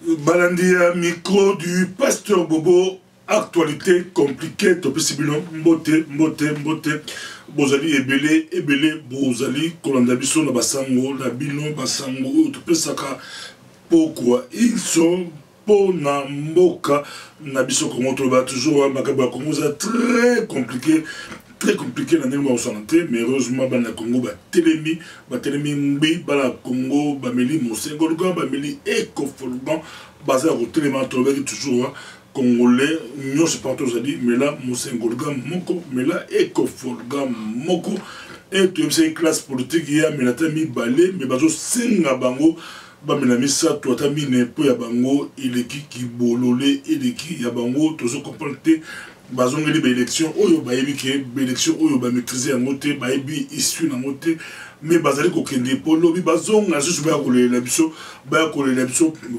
Balandia, micro du pasteur Bobo, actualité compliquée, topesibino, mbote, bozali ebele, bozali, kolanda biso na basango, na bino, basango, topesaka, pourquoi ils sont pour na mboka, na biso kongo, toba toujours, makaba kongo, très compliqué na ndenge santé, mais heureusement bana Congo ba telemi mbi bana Congo ba meli mosengolga ba meli ekofolgan bazar au téléma trouver toujours congolais non c'est pas tout dit mais là mosengolga moko mais là ekofolgan moko et tu sais une classe politique il y a minatami balé mais bazo singa bango ba minamisa to atami ne po ya bango ileki ki bololé ileki ya bango tozo comprendre bazongeli ba élection oyo ba yebike ba élection oyo ba maîtriser en moté ba yebi issue na moté mais bazali ko kende polo bi bazonga juste ba ko la biso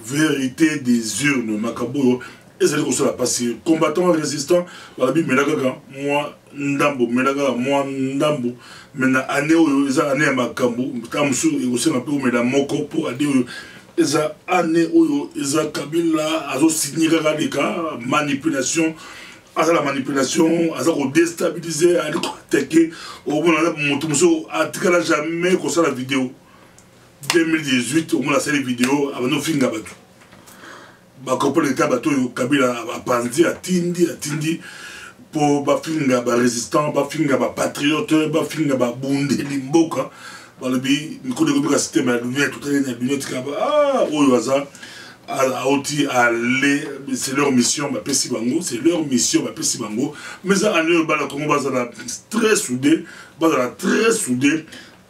vérité des urnes makabo ezali ko sala passer combattant résistant ba bi melaka moi ndambo mena ane oyo eza ane ya makambo tamusu ekosena pe omela moko po ade oyo eza ane oyo eza Kabila azo signer kaka leka manipulation à la manipulation, à la déstabiliser, à l'attaquer, au moins à jamais qu'on la vidéo. 2018, au moins la série vidéo, avant nos films d'abattu. Bah, quand on est abattu, Kabila a pensé à Tindi, pour bafinga ba résistant, bafinga ba patriote, bafinga ba bundé limboka. Bah, le bi, miko de gobika c'était ma lunette, tout à l'heure, lunette kaba, ah, oh, yoaza. C'est leur mission, c'est leur mission, mais ça, on très soudé,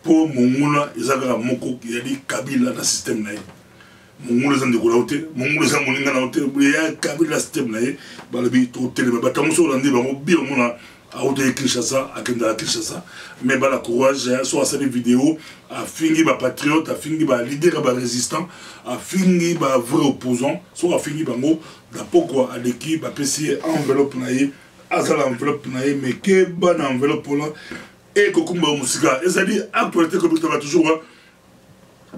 pour mon Isaac Moko qui a dit Kabila dans le système. Mon moulin de Goulaote, mon moulin de Kabila système. À Ode Kinshasa, à Kenda Kinshasa, mais la courage, soit à cette vidéo, à finir ma patriote, à finir ma leader, ma résistant, à finir ma vrai opposant, soit à finir ma mot, pourquoi à l'équipe, à PC enveloppe naïe, à l'enveloppe naïe, mais que bonne enveloppe là, et Kokumba Moussika. Et ça dit, actualité comme tu vas toujours,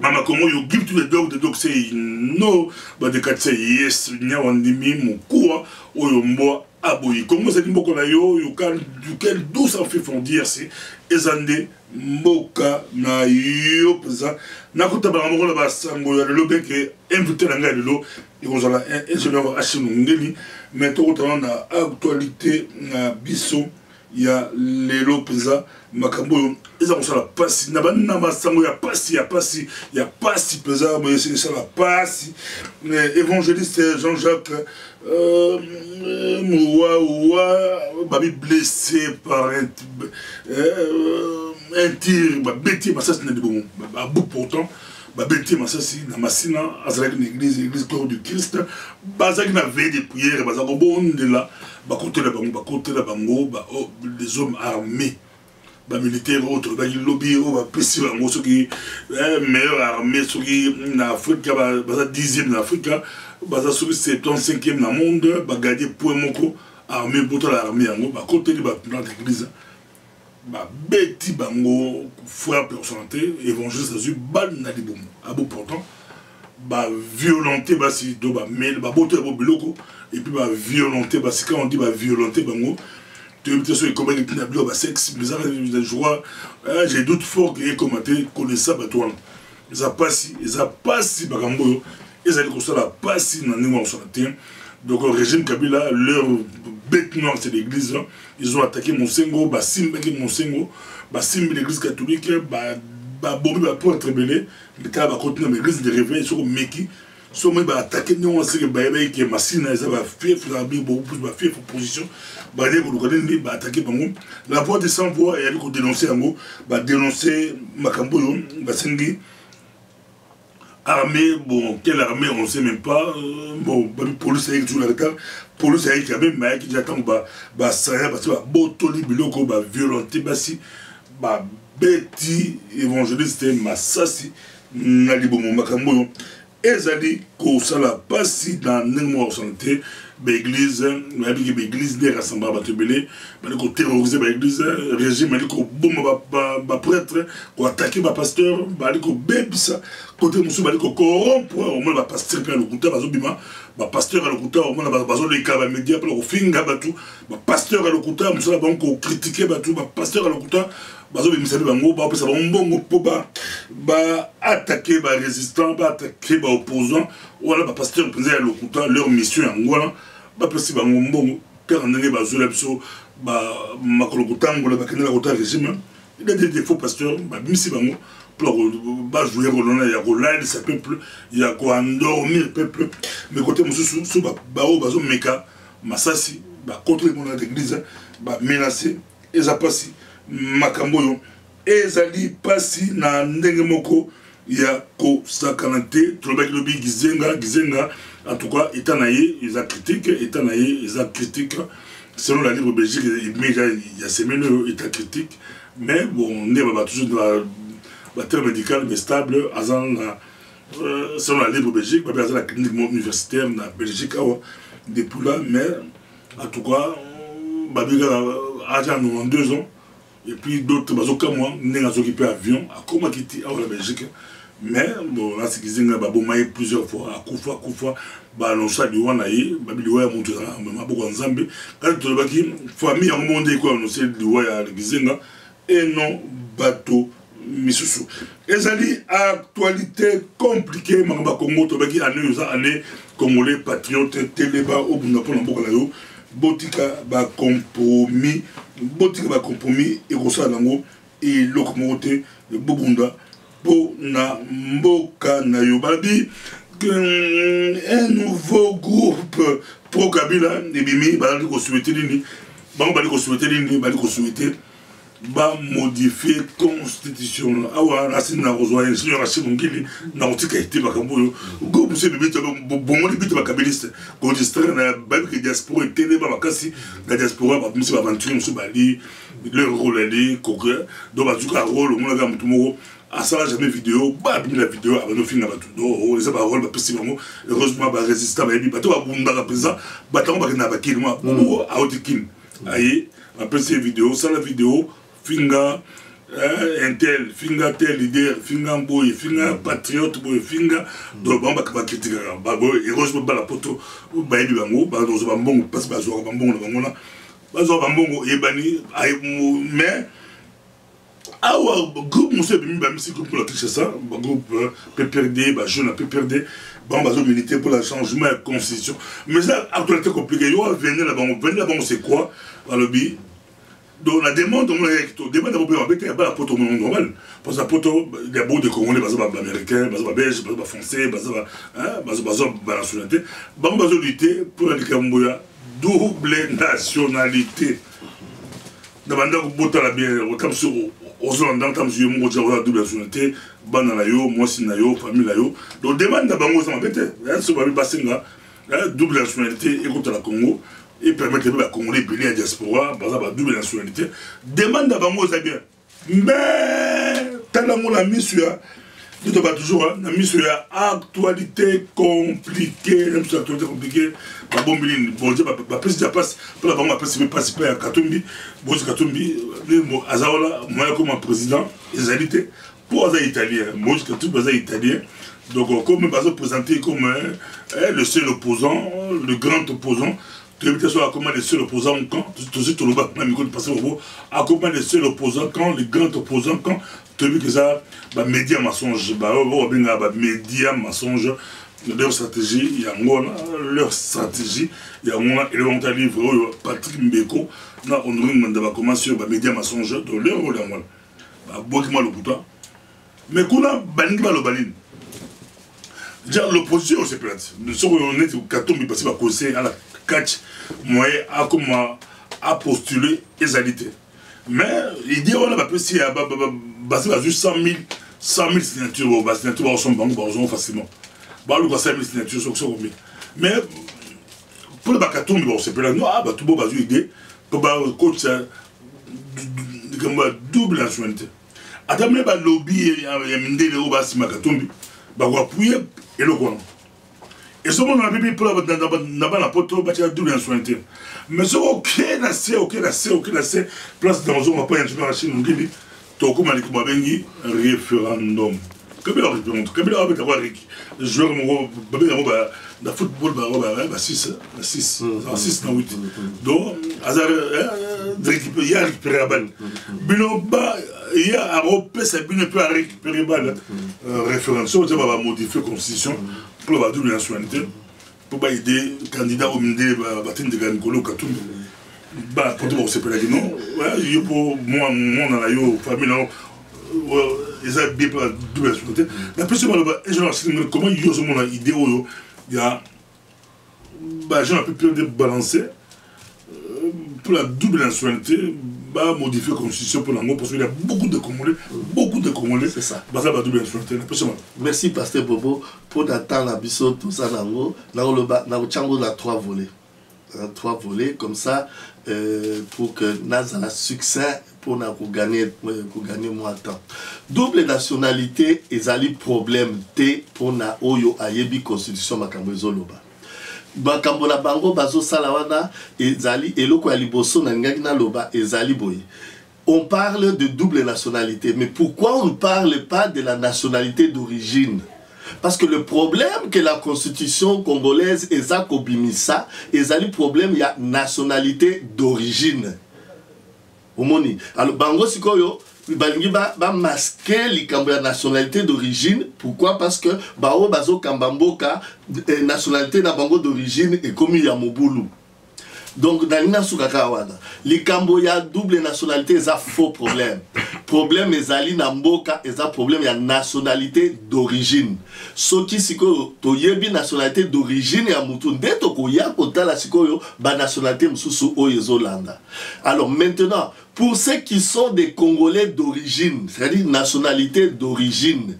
Mama Kongo, you give to the dog say no, but the cat say yes, Nyawandimi, Moukoua, Oyombo. Ah oui, comme vous avez dit, you can do something from DRC, Ezande, Moka, na yo, pesa, na kuta bango la basango ya lelo beke invité na ngai lelo, et vous avez un ingénieur Achilungeli, mais tout autant na actualité na biso, ya lelo pesa, makambo eza kosala pasi na bana masango ya pasi pesa mais c'est ça la pasi évangéliste Jean-Jacques babi blessé par un tir bêti masasi na debout à bout pourtant bêti masasi na masina azalaki na église corps du Christ bazaki na veille de prière bazako bondela bakote la bango des hommes armés ba militaires autres ba lobby o ba pesi bango soki meilleure armée soki na Afrique ba 10e na Afrique ba soki 75e na monde ba garder point moko armée boto la armée yango ba côté ba dans l'église ba beti bango frappe santé évangile Jésus bal na libom abo pourtant ba violenter ba si do ba mel ba boto ba biloko et puis ba violenter ba si quand on dit ba violenter bango j'ai doute fort que les commentaires connaissent ça. Ils n'ont pas si, donc le régime Kabila, leur bête noire c'est l'église, ils ont attaqué Monsengo, l'église catholique, Bobi pour être rebellé, l'État va continuer l'église de réveil, sur Meki. Si on va attaquer, nous on sait que Baïbaï qui est Massina, ça va faire, il va beaucoup plus de faire opposition. Baïbaï va attaquer Bango. La voix des sans-voix, et elle va dénoncer Bango, va dénoncer Makamboyo, Bassengi. Armée, bon, quelle armée, on ne sait même pas. Bon, police avec tout le retard. Police avec la même maille qui j'attends, ça va, Botoli, Biloko, violenté, Bassi, Betty, évangéliste, Massassi, Nalibomo, Makamboyo. Ezali ko sala pasi dans n'immo santé l'église, l'église des rassemblés, l'église terroriser l'église, le régime, les prêtre, attaquer les pasteurs, les côté musu baliko corrompre au moins ba pasteur pe lokuta bazobima ba pasteur lokuta au moins bazo le kaba media pour finga batu ba pasteur lokuta musala banko critiquer batu ba pasteur lokuta bazobimisa bango ba pesa bongo po ba attaquer ba résistant ba attaquer ba opposant wala ba pasteur penza lokuta leur mission ngwana ba pesi bango mbongo car ndenge bazola biso ba makolokuta ngola ba kenela kota régime il y a des faux pasteurs ba bimisi bango pour jouer il y a relayer ce peuple, il y a quoi endormir le peuple. Mais côté monsieur sous bazo meka masasi ba contre les gens d'église ba menacer et ça passe makamboyo et ça dit passi na ndenge moko il y a ko sakanate to ba lobi gizenga en tout cas etanaye ils a critique etanaye ils a critique selon la libre Belgique il y a ces menus état critique mais bon on est toujours dans la terme médical mais stable selon la libre Belgique la clinique universitaire en Belgique depuis là mais en tout cas à 92 ans et puis d'autres comme moi n'ont occupé avion à comment quitter la Belgique mais bon là c'est qu'ils ont plusieurs fois à Koufa balonsa liwana ye babiliwa ya montu na beaucoup nzambe quand tu vas qui famille en monde quoi on sait liwa ya gizenga et non bateau misusu ezali actualité compliquée mangaba Congo to baki année congolais patriote teleba obunda pona mboka yo botika ba compromis et kosa nango et lokomote bobunda po na mboka na yo babi un nouveau groupe pro Kabila ebimi bali ko souhaiter nini bali ko souhaiter ba modifier constitution awa racine na rozwa ingénieur Rachid Ngili na otika ite bakambo go monsieur bébé bongo li bito bakabiliste ko distraire na ba que diaspora télé ba makasi na diaspora ba monsieur aventure monsieur bali leur rôle ali ko do ba tuka rôle mo na mutu moko asala jamais vidéo ba bimi la vidéo avant no finga batu do les ba rôle ba pesi bango heureusement ba résistant ba bi bato ba bunda ka pesa batango ba na bakili mo a otikin ayi après ces vidéos ça la vidéo finga intel finga tel leader finga boy finga patriote boy finga do bamba ka critique ba boy heureusement ba la poto ba yebi bango ba do ba mbongo parce ba zo ba mbongo na bango na ba zo ba mbongo yebani mais awa groupe monsieur bimi ba misi groupe pour la Kinshasa ba groupe PPRD ba jeune PPRD ba zo militer pour le changement de constitution mais ça actualité compliquée yo venir là-bas c'est quoi dans le bi. Donc la demande, on a la poto normal. Parce que la poto, il y a beaucoup de Congolais, américains, belges, français, nationalité. On va lutter pour la double nationalité. Dans la bien, aux Hollandais, double nationalité, moi, famille. Donc demande double nationalité et contre la Congo. Et permettre à Congolais de venir à la diaspora, par exemple, double nationalité. Demande à Bango, ça bien. Mais, tant que la mission, nous avons toujours la mission actualité compliquée, même si actualité compliquée, la bombe, bon, la prise de passe, pour la bombe, participer à Katumbi, bon, Katumbi, Azaola, moi comme président, les alités, pour les Italiens, moi, je suis italien. Donc, comme nous présenté comme le seul opposant, le grand opposant, tu veux dire comment les seuls opposants quand tout le monde passe au bout comment les seuls opposants quand les grands opposants quand tu veux que ça média mensonge média mensonge leur stratégie il y a leur stratégie il y a et le montant livre Patrick Mbeko na on nous comment sur média mensonge de leur rôle à moi beaucoup mal au bouton mais qu'on banni le baline déjà l'opposition c'est plate nous sommes honnêtes 14 000 passés par conseil à la catch moi à postuler les alités mais l'idée on a pas si basé juste 100 000 signatures signatures ensemble facilement bah le 5 000 signatures sont combien mais pour le bacaton bon c'est pas non bah tout bon basé idée pour coach comme double nationalité attends bah lobby il y a mindé le bas si bacaton bah appuyer et le quoi Et ce moment, on a vu pour la poto, bah, tu as double insualité. Mais ce ok, la C, place dans le zone, on va pas y entrer dans la Chine, on dit, Toko Malikou Babengi, référendum. Kabila référendum, Kabila avec les joueurs, le football, 6, 6 dans 8. Donc, il y a récupéré la balle. Il y a Europé, ça peut récupérer la balle. Référendum, ça va modifier la constitution pour la double nationalité, pour aider le candidat au Mindé, Batin de Gankolo, Katoum. Pour tout le monde, c'est pas la non. Pour moi, on a eu famille, ils ont bien la double nationalité. La plus souvent, comment ils ont une idée, il y a j'ai un peu peur de balancer pour la double nationalité, modifier la constitution pour l'angle parce qu'il y a beaucoup de Congolais, c'est ça. Ça va double nationalité. Merci Pasteur Bobo pour d'attendre la biseau tout ça dans le Tchango a 3 volets. 3 volets comme ça pour que nous ayons succès pour gagner moins de temps. Double nationalité est un problème pour na oyo ayebi constitution makambo ezoloba. Makambo na bango bazo salawana ezali eloko ya liboso na ngaki na loba ezali boye. On parle de double nationalité, mais pourquoi on ne parle pas de la nationalité d'origine? Parce que le problème que la constitution congolaise est kobimisa, ezali problème il y a nationalité d'origine. Omoni. Alors bango sikoyo balingi ba masquer likambo ya nationalité d'origine. Pourquoi? Parce que bao bazo kambamboka nationalité na bango d'origine et comme ya mobulu. Donc dans l'inasukaka wana likambo ya double nationalité est un faux problème. Problème ezali na mboka eza problème ya nationalité d'origine. Soki sikoyo toyebi nationalité d'origine ya mutu ndeto koya kotala sikoyo ba nationalité mususu oyo ezolanda. Alors maintenant pour ceux qui sont des Congolais d'origine, c'est-à-dire nationalité d'origine,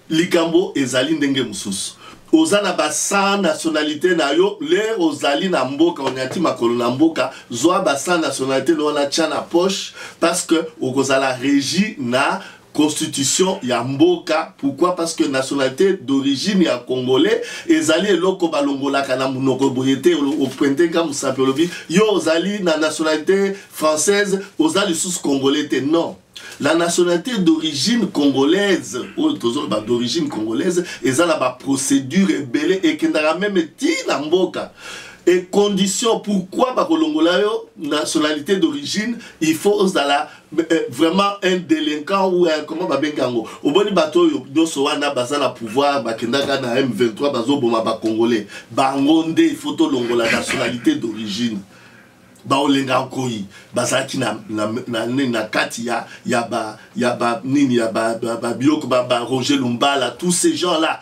likambo ezali ndenge mususu. Ozana basa nationalité na yo l'air ozali na mboka onyati makolo na mboka zoa basa nationalité no na tchana poche parce que okozala régi na constitution ya mboka. Pourquoi? Parce que nationalité d'origine ya congolais ezali eloko balongola kana munoko boyete au pointe ka musapolobi yo ozali na nationalité française ozali sous congolais te. Non. La nationalité d'origine congolaise, ou d'origine congolaise, et ça la procédure est belle et qui n'a même été dans mboka. Et condition pourquoi bakolongolayo nationalité d'origine, il faut vraiment un délinquant ou un comment babengango. Au boni bato yo doso wana bazana pouvoir bakendaka na M23 bazo boma ba congolais. Bangonde il faut to longola nationalité d'origine. Baolenga koi bazaki na kati ya biloko ba Roger Lumbala, tous ces gens là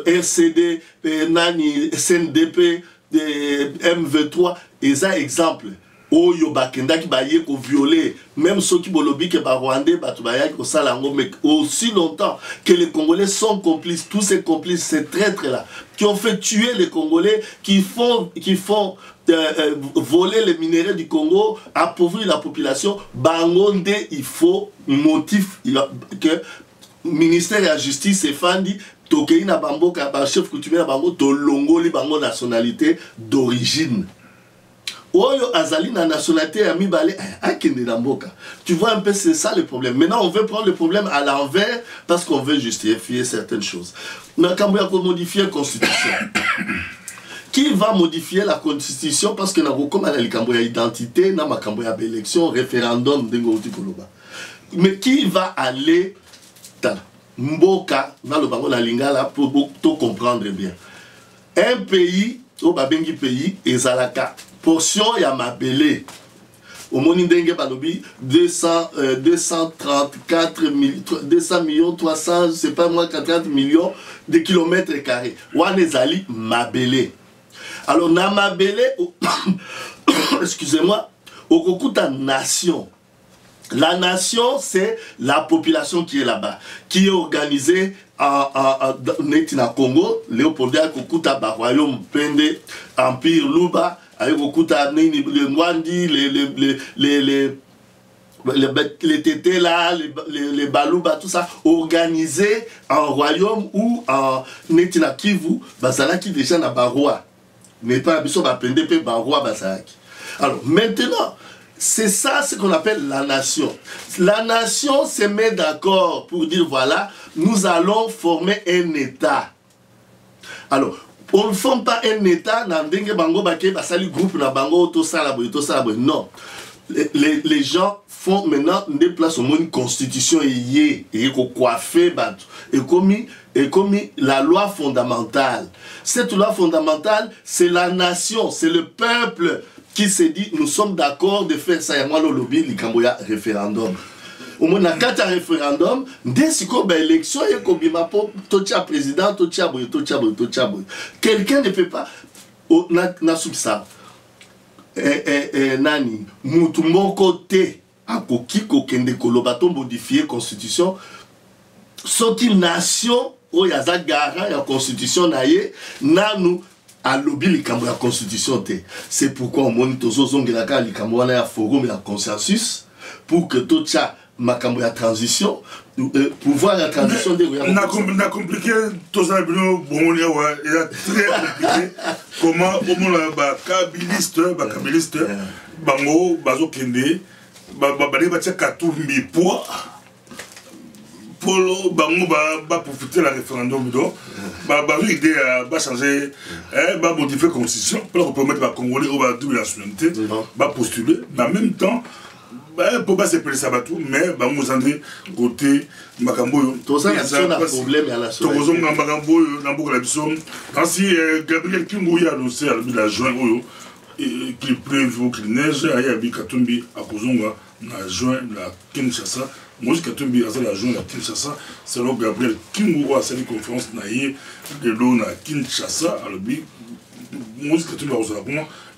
RCD nani SNDP M23 eza exemple oyo bakendaki baye ko violer même ceux qui bolobi que ba Rwandais batu bayaki ko salango, mais aussi longtemps que les Congolais sont complices, tous ces complices, ces traîtres là qui ont fait tuer les Congolais, qui font voler les minéraux du Congo, appauvrir la population. Bangonde, il faut motif que le ministère de la Justice et Fandi Tokei na bamboka ba chef coutumier na bango to longoli bango nationalité d'origine. Oyo azali na nationalité ya mibale akende na mboka. Tu vois un peu, c'est ça le problème. Maintenant on veut prendre le problème à l'envers parce qu'on veut justifier certaines choses. Mais quand on modifier la constitution, qui va modifier la constitution? Parce que nous avons comme la identité, nous avons élection, référendum, mais qui va aller dans Mboka, dans le Bango, la Lingala, pour tout comprendre bien. Un pays, au Babengi pays, et Zalaka, portion ya mabele. Au Monindenge Balobi, 234 200 millions, 300, je sais pas moi, 40 millions de kilomètres carrés. Wanezali mabele. Alors, Namabele, excusez-moi, au Kokuta nation. La nation, c'est la population qui est là-bas, qui est organisée en Congo, Léopoldea, Kokuta, Royaume, Pende, Empire, Luba, avec Kokuta, le Nwandi, les tétés là, les balouba, tout ça, organisé en royaume ou en Netina Kivu, Basalaki déjà na baroi. Mais pas besoin d'apprendre pe baroi Basalaki. Alors maintenant, c'est ça ce qu'on appelle la nation. La nation se met d'accord pour dire voilà, nous allons former un État. Alors, on ne forme pas un État dans le bango baké basali groupe na bango to salaboy. Non. Les gens font maintenant des places au monde une constitution et coiffé et comme la loi fondamentale. Cette loi fondamentale, c'est la nation, c'est le peuple qui se dit nous sommes d'accord de faire ça. Et moi le lobby likamboya référendum. Au moins, dans le référendum, dès que l'élection est comme il président, quelqu'un ne peut pas. Nani, mon côté, à modifier la constitution, sont une nation où il y a des garants, la constitution, nous à lobby la constitution. C'est pourquoi on a un forum et un consensus pour que tout ça. Makambo ya transition, pouvoir la transition de na compliqué tout ça bon il y a très compliqué comment au moins ba kabiliste bango bazo kende ba ba tia katumbi pour bango ba profiter la référendum donc ba idée ba changer ba modifier constitution pour permettre ba congolais au ba double nationalité ba postuler mais en même temps pour pas se péler ça tout mais bah nous andré côté makambo tout ça c'est un problème à la société tout ça makambo na beaucoup la biso ainsi Gabriel Kingu a annoncé à la juin qu'il prévoit qu'il neige à Yabi Katumbi à Kozonga na juin la Kinshasa moi Katumbi à la juin la Kinshasa c'est le Gabriel Kingu a cette conférence na de l'eau na Kinshasa à l'obi moi Katumbi à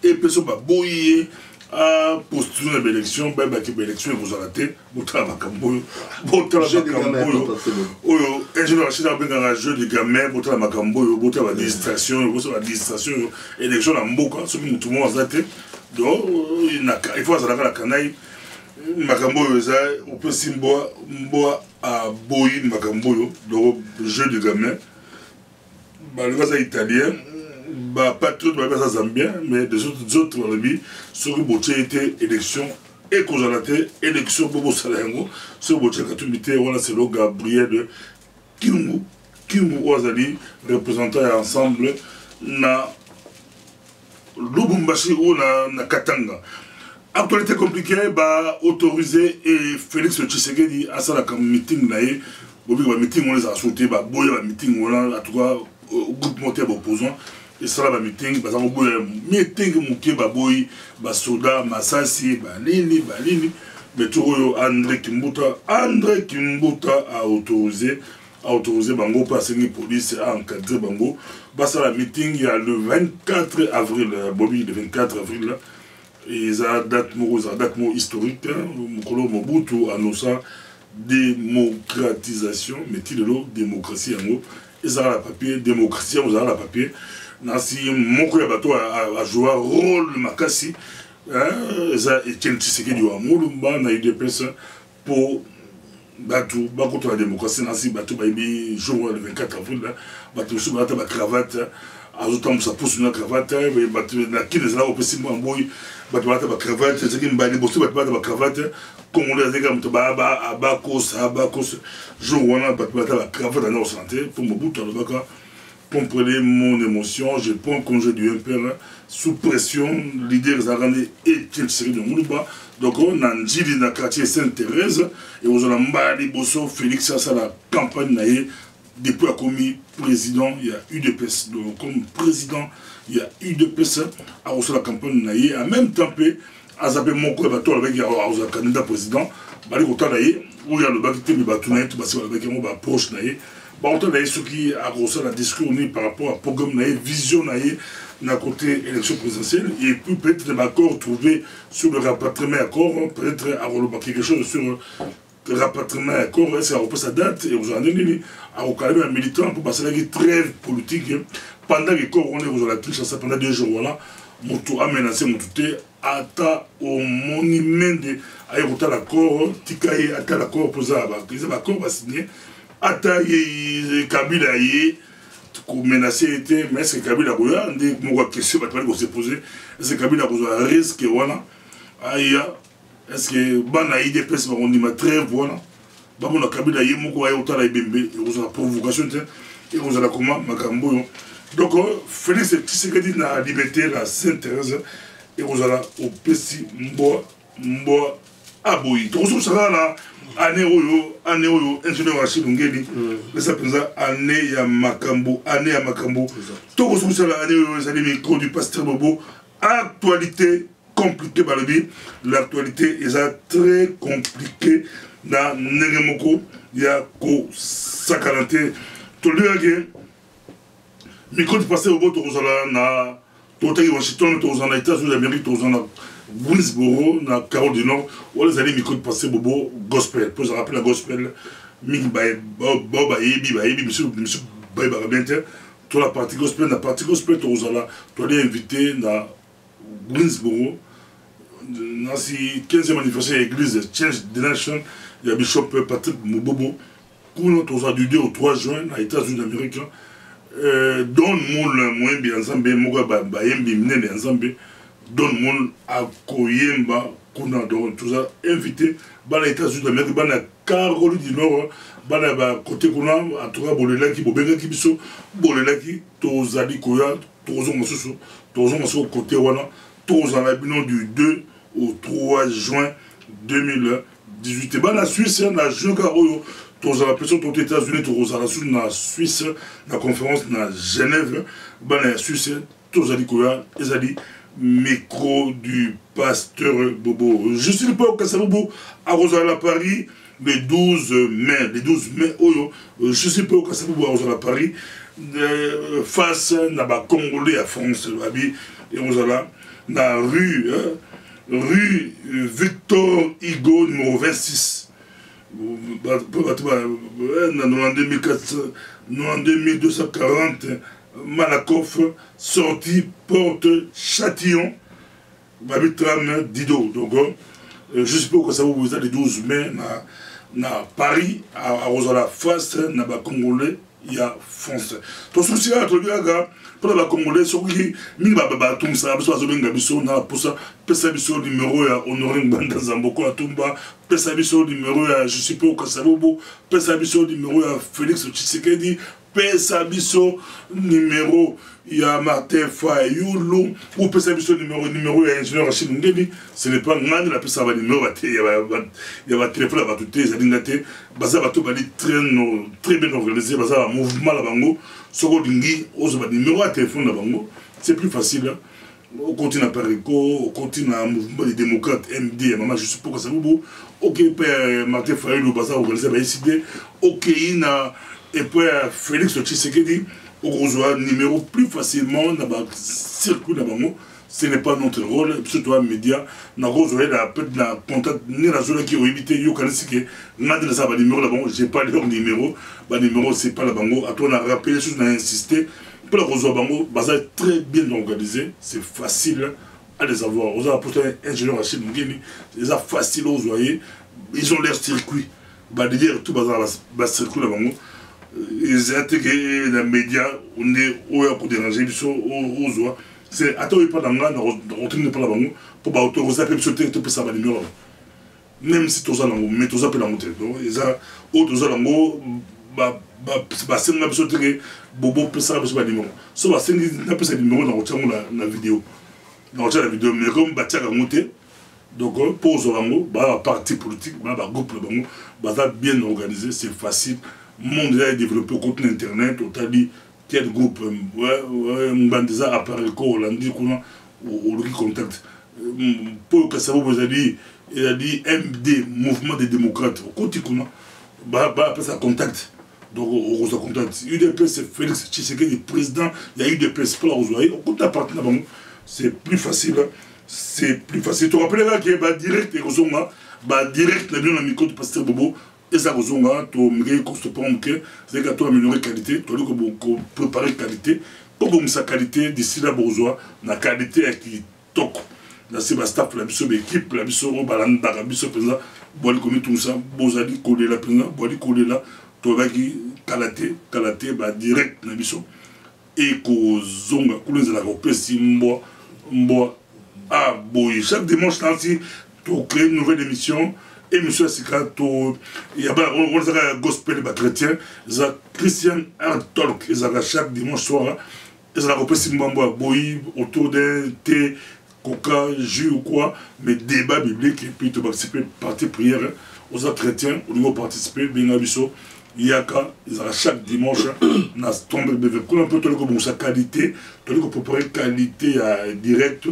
et personne va boyer à postuler l'élection, l'élection vous arrêtez, vous travaillez ingénieur un jeu de gamins, vous travaillez la distraction, élection dans Mboka, ce qui tout le monde a été. Donc, il faut que la canaille, Makambo, on peut s'imboire à Boyi, Makambo, le jeu de gamins, le italien. Pas tout le monde zambien, mais des autres ceux qui ont été élection et qu'on a été élection pour Salango, ceux qui ont été voilà c'est le Gabriel de Kingu Ozali représentant ensemble na Lubumbashi ou na Katanga. Actualité compliquée, autorisé et Félix Tshisekedi à ça la meeting naïe, meeting on les a sauté, boya meeting on a en tout cas groupe monté opposant. Et ça va meeting, parce que meeting mouké baboy, basoda, masasi, balini, mais tout André Kimbuta a autorisé bango passer la police à encadrer bango. Basta la meeting il y a le 24 avril, Bobby le 24 avril là, et ça date historique, Mokolo Mobutu annonce démocratisation, mais il y a démocratie en gros, et ça la papier, démocratie, on a la papier. Nasi moko ya bato a joué rôle makasi ça Etienne Tshisekedi wa mulumba na UDPS pour bato contre la démocratie nasi bato bayibi jour le 24 avril bato sous ba cravate azotam sa pousse na cravate bato na kine za opesi mo boy bato ba cravate c'est qui mbali bosso bato ba cravate comme on les gars abakos jour wana bato ba cravate na santé pour Mobutu le baka. Comprenez mon émotion, je prends congé du MPR sous pression, leader Zarane et Tshisekedi de Moulouba. Donc on a dit dans le quartier Sainte-Thérèse et on a Mbali Bosso, Félix à la campagne depuis a commis président, il y a UDPS. Donc comme président, il y a UDPS à la campagne naïe. En même temps, à Zabé Moko avec un candidat président, Bali Kota naïe, où il y a le Bakité, le Batounaï, tout basé avec un proche naïe. On a ce qui a reçu la discours par rapport à programme vision na côté élection présidentielle et puis peut-être des accords trouvés sur le rapatriement accord peut-être à quelque chose sur le rapatriement accord c'est à repasser sa date et vous en avez à calmer un militant pour passer la trêve politique pendant que on est aux la Kinshasa pendant 2 jours voilà moto a menacé moto te ata au monimende aye kotala corps tikaye ata la corps posa ba ils ba corps ba signé ata ye Kabila ye ko menacé était mais c'est Kabila boya ndi mo question ba tali ko se poser est-ce que Kabila ko a risque wana aya est-ce que bana IDPS ba on dit ma trêve voilà ba mo na Kabila ye mo ko aye kotala ibembe et ko la provocation et ko la comment makambo. Donc, Félix Tshisekedi na liberté la Sainte-Thérèse et vous allez au Pessi Mboa Aboyi. Donc, vous savez là, année oyo, ingénieur Rachid Ngeli, mais ça pense année ya Makambo. Donc, vous savez année oyo, ça dit micro du pasteur Bobo. Actualité compliquée, balobi. L'actualité est très compliquée dans Negemoko. Il y a ko sakalante. Tout le monde. Micro du passé au bout na Washington, aux États-Unis d'Amérique, aux Greensboro, na Carole du Nord, où les années micro du passé bobo gospel. Pour se rappeler la gospel, Ming Baye, Bob Bayebi, monsieur Baye Barabente, toute la partie gospel, la partie gospel, tu es invité na Greensboro, dans la 15e anniversaire de l'église Change the Nation, il y a Bishop Patrick Mubobo, qui est du 2 au 3 juin, aux États-Unis d'Amérique. Don moule mwembi ensemble moga ba yembi minene ensemble don moule akoyemba kuna donc tout ça invité bana États-Unis d'Amérique bana Caroline du Nord bana ba côté kuna en tout cas bolelaki bobenga kibiso bolelaki tozali koya tozo côté wana tozala bino du 2 au 3 juin 2018 bana Suisse na joka oyo tous à la personne aux États-Unis, tous à la Suisse, la conférence na Genève, la Suisse, tous à l'Ikoya, ils ont dit micro du pasteur Bobo. Je suis le peuple Kassabobo à Rosala Paris le 12 mai. Le 12 mai, je suis le peuple Kassabobo à Rosala Paris face à Congolais à France, et Rosala, la rue Victor Hugo numéro 26. En 2240, Malakoff sorti porte Châtillon, Babitram Dido. Donc, je suppose que ça vous avez le 12 mai à Paris, à Rosala face, à Congolais, il y a France. Tout ce qui est pour les Congolais, ceux qui ont ça, Pesabiso numéro à Honoré Mbanda Zamboko à Tumba, Pesabiso numéro à je suppose que ça vaut, Pesabiso numéro à Félix Tshisekedi, Pesabiso numéro il y a Martin Fayulu, ou Pesabiso numéro à ingénieur Rachid Ngeli, ce n'est pas Ngani la Pesaba numéro, il y a un téléphone à tout les Adinate, Baza Bato Bali très bien organisé, Baza mouvement la Bango, Soko Lingi, Ozoba numéro à téléphone la Bango, c'est plus facile. Au continent à Parico, au continent à mouvement des démocrates, MD, maman, je suppose que ça vous beau. Ok, Père Martin Fayulu, Baza organisé, Baïsidé, ok, et puis Félix Tshisekedi, au rejoint numéro plus facilement dans le circuit là-bas. Ce n'est pas notre rôle, surtout les médias. Nous avons la contact, ni la zone qui ont évité, nous avons un numéro là-bas, je n'ai pas leur numéro. Le numéro, ce n'est pas là-bas. On a rappelé, on a insisté. Pour la Rosa Bango, c'est très bien organisé, c'est facile à les avoir. Vous avez pourtant un ingénieur à chez nous, ils sont faciles aux voyez, ils ont leur circuit. D'ailleurs, tout le circuit là-bas. Ils ont intégré les médias, on est pour déranger, ils sont aux voix. C'est attends, il n'y a pas d'angle, on ne retourne pas là-bas pour autoriser à faire tout ça va numéro. Même si tout ça, mais tout ça peut la monter. Donc, ils ont tout ça, c'est un peu de Bobo peut ça pas numéro. So c'est un peu numéro dans la vidéo. Dans la vidéo mais comme Batia a monté donc pose au parti politique, groupe le bien organisé, c'est facile. Monde est développé au côté internet, on t'a dit quel groupe Mbandeza apparaît quoi on dit qu'on ou le contact pour que ça vous a dit il a dit MD mouvement des démocrates au côté qu'on après ça contact. Donc, on reçoit contact. UDP, c'est Félix Tshisekedi, président. Il y a UDP, c'est pas la Rosoye. On compte la partie là-bas. C'est plus facile. C'est plus facile. Tu te rappelles qu'il y a direct et Rosonga. Direct, il y a un micro du pasteur Bobo. Et ça, Rosonga, tu as mis un c'est que tu as amélioré qualité. Tu as préparé qualité. pour bon sa qualité d'ici la bourgeois la qualité qui toque dans ces staff la biso équipe la biso balanda la biso président boali comme tout ça bozali coller la président boali coller là to baki kalaté ba direct na biso et ko zonga kulenza la kopesi mbo ah boy chaque dimanche ainsi to créer une nouvelle émission émission Sikato il y a on gospel ba chrétien za Christian Art Talk et chaque dimanche soir et ça la reprécise mbo boy autour d'un thé coca jus ou quoi mais débat biblique et puis tu participer partie prière aux autres chrétiens au niveau participer bien biso yaka ils ont chaque dimanche na tombe bébé qu'on un peu tout le comme sa qualité tout le pour préparer qualité à direct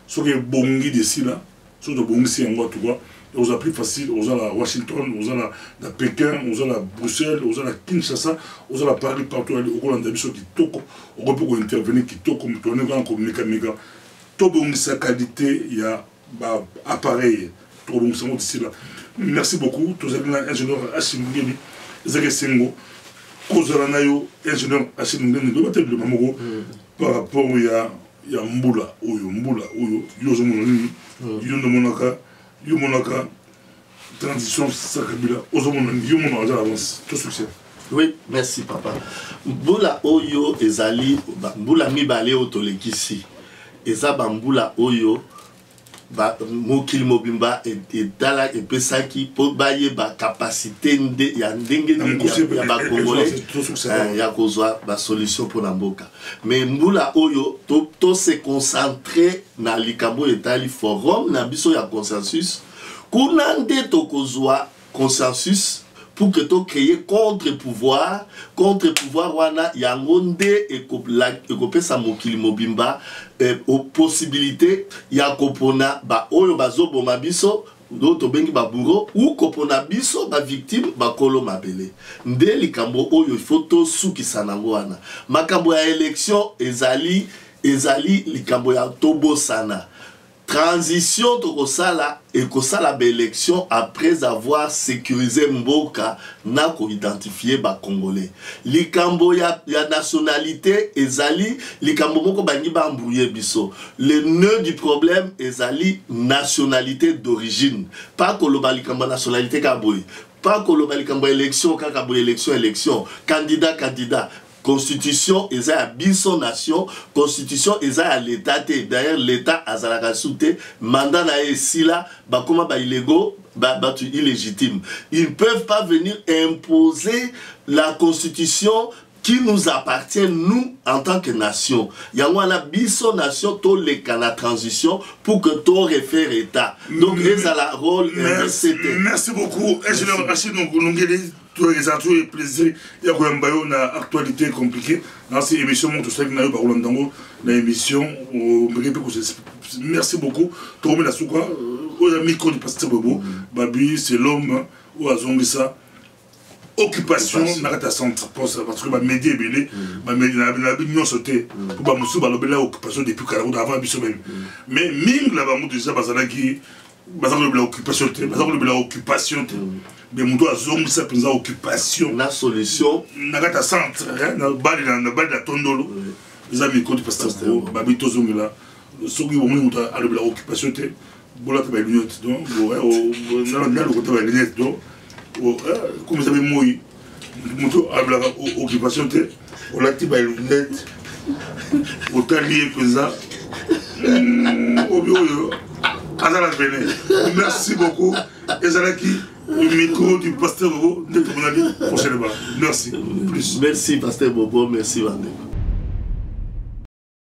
sur les bongi d'ici là sur de bongi c'est en tout quoi aux a plus facile aux a la Washington aux a la Pékin aux a la Bruxelles aux a la Kinshasa aux a la Paris partout au Hollande biso qui toko on peut intervenir qui toko comme tourner en communication tout bongi sa qualité il y a bah appareil tout bongi c'est d'ici là merci beaucoup tous les ingénieurs Ashingeli Zeke Sengo, Kozalanayo, ingénieur Achille Ngene, le Mamoko, par rapport à Mbula, Yozomonani, Yomonaka, transition Sakabila, Ozomonani, Yomonaka, avance, tout succès. Oui, merci papa. Mbula Oyo ezali, Mbula Mibale Otolekisi, Ezaba Mbula Oyo, mokili mobimba etala epesaki po baye ba capacité nde ya ndenge ya ba congolais ya kozwa ba solution pour na mboka mais mbula oyo to se concentrer na likambo etali forum na biso ya consensus kuna nde to kozwa consensus pour que tu créer contre-pouvoir wana yango nde ekopesa mokili mobimba aux possibilités ya kopona ba oyo bazoboma biso d'autres bengi ba bourreau ou kopona biso ba victime ba kolo mabele nde likambo oyo photo sukisa nango wana makambo ya élection ezali likambo ya tobo sana transition tokosala ekosala ba élection après avoir sécurisé mboka na ko identifier ba congolais likambo ya nationalité ezali likambo moko bangi ba mbrouiller biso le nœud du problème ezali nationalité d'origine pas koloba likambo nationalité ka boy pas koloba likambo élection kaka boy élection candidat Constitution eza à biso nation, constitution eza à l'état d'ailleurs l'état azalaka soute mandat na esila bakoma ba illégaux batu illégitime. Ils ne peuvent pas venir imposer la constitution qui nous appartient nous en tant que nation. Yango na biso nation to le kana transition pour que to réfère état. Donc eza la rôle merci beaucoup ingénieur Achille Ngele. Tous les atouts et plaisir, il y a une actualité compliquée. Dans cette émission, tout ça, il y a eu l'émission. Merci beaucoup. Tout le monde a souka. Le micro du pasteur Bobo. Babi, c'est l'homme ou à Zongisa. Occupation, n'a centre parce que ma média est belé, ma média n'a pas sauté. Pour ma souba l'obéla occupation depuis qu'elle a avant biso même. Mais ming la bamou déjà basala qui basala l'occupation, basala l'occupation. Mais mon doigt zong ça pour occupation la solution na gata centre na bali la tondolo les amis côté pasteur babi to zong là soki bon mon doigt la occupation te bola te ba lunette donc na le côté ba lunette donc comme vous avez moi mon doigt la occupation te on la te ba lunette autant lié que ça merci beaucoup Ezalaki le micro du pasteur Bobo, prochainement. Merci. Plus. Merci pasteur Bobo, merci Vandé.